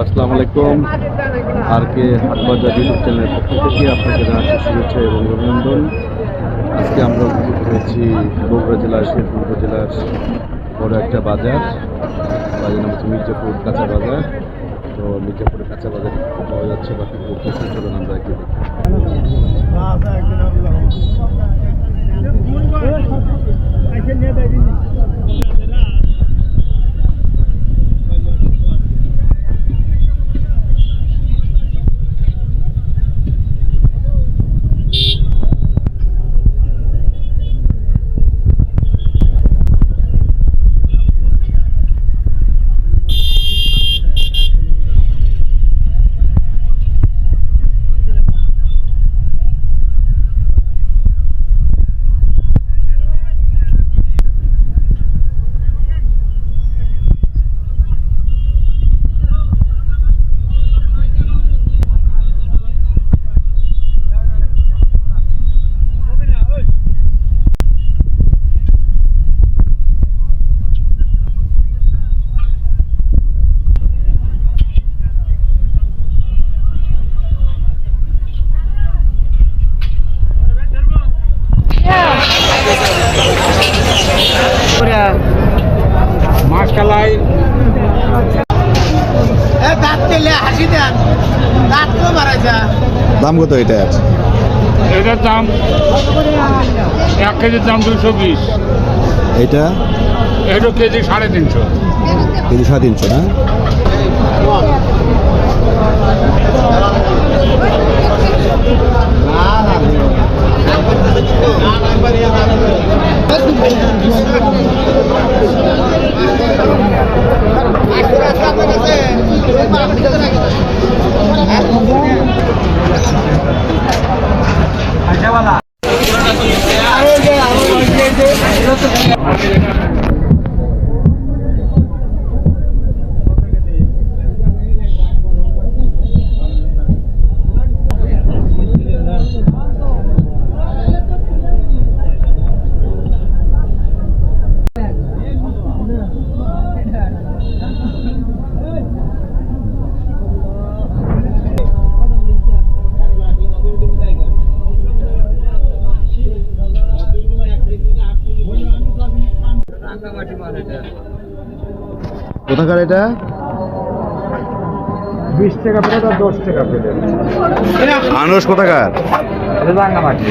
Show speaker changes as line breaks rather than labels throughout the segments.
আসসালামু আলাইকুম। আর কে হাটবাজার ইউটিউব চ্যানেলের পক্ষ থেকে আপনাকে জানাচ্ছি শুভেচ্ছা এবং অভিনন্দন। আজকে আমরা উপস্থিত হয়েছি বগুড়া জেলার শেরপুর উপজেলার বড় একটা বাজার নাম হচ্ছে মির্জাপুর কাঁচা বাজার। তো মির্জাপুরের কাঁচা বাজার পাওয়া যাচ্ছে বা কি করতেছে, চলুন আমরা একটু দেখি।
মাছকালাই
দাম কত এটার?
এটার দাম 1 কেজির দাম 220।
এটা
এটা কেজি 350।
কেজি 350 না? কোথাকার এটা?
20 টাকা প্লেট আর 10 টাকা প্লেট।
আনারস কোথাকার?
রাঙ্গামাটি।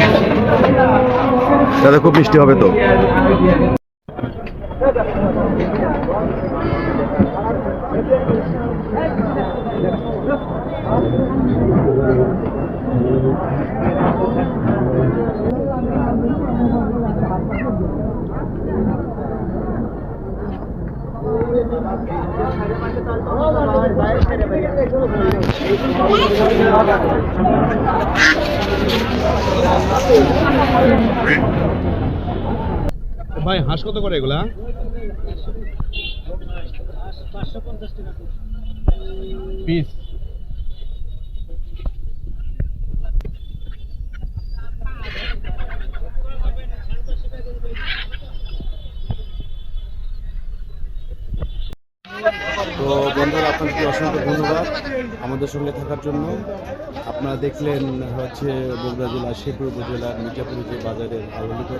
তাহলে খুব মিষ্টি হবে তো।
ভাই হাঁস কত করে এগুলা?
550 টাকা
পিস। তো বন্ধুরা, আপনাকে অসংখ্য ধন্যবাদ আমাদের সঙ্গে থাকার জন্য। আপনারা দেখলেন হচ্ছে বগুড়া জেলার শেরপুর উপজেলার মির্জাপুর যে বাজারের আলোলিত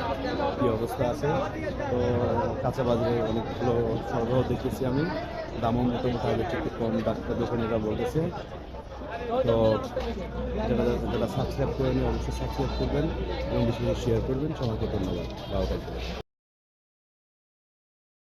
কী অবস্থা আছে। তো কাঁচা বাজারে অনেকগুলো সরবরাহ দেখেছি আমি, দামও মোটামুটি আগে একটু কম ডাক্তার দোকানিরা বলতেছে। তো যারা সাবস্ক্রাইব করেন অবশ্যই সাবস্ক্রাইব করবেন এবং বেশি বেশি শেয়ার করবেন। সবাইকে ধন্যবাদ। ভালো থাকবেন।